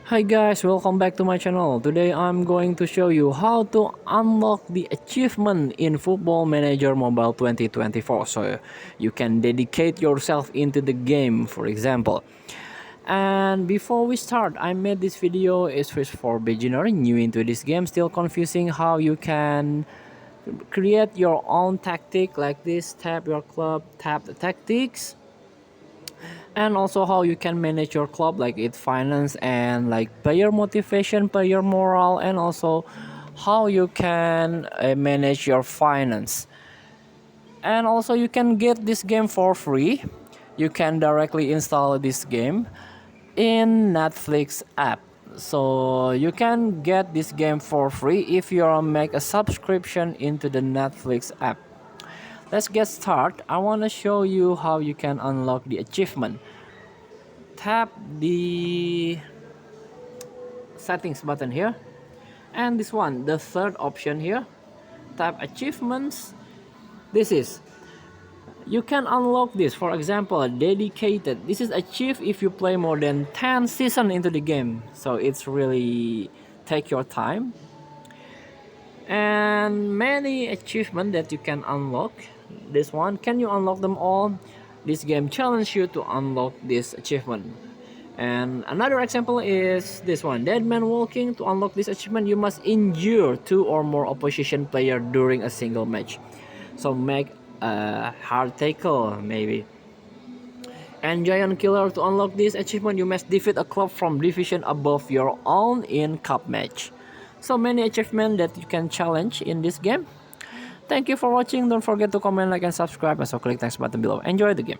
Hi guys, welcome back to my channel. Today I'm going to show you how to unlock the achievement in Football Manager Mobile 2024 so you can dedicate yourself into the game, for example. And before we start, I made this video is first for beginner new into this game, still confusing how you can create your own tactic like this. Tap your club, tap the tactics, and also how you can manage your club like its finance and like player motivation, player morale, and also how you can manage your finance. And also you can get this game for free. You can directly install this game in Netflix app, so you can get this game for free if you make a subscription into the Netflix app. Let's get started. I want to show you how you can unlock the achievement. Tap the settings button here, and this one, the third option here, tap achievements. This is, you can unlock this, for example, dedicated. This is achieved if you play more than 10 seasons into the game, so it's really take your time. And many achievements that you can unlock. This one, can you unlock them all? This game challenge you to unlock this achievement. And another example is this one, Dead Man Walking. To unlock this achievement, you must injure 2 or more opposition player during a single match. So make a hard tackle maybe. And Giant Killer, to unlock this achievement, you must defeat a club from division above your own in cup match. So many achievements that you can challenge in this game. Thank you for watching. Don't forget to comment, like, and subscribe. And so click next button below. Enjoy the game.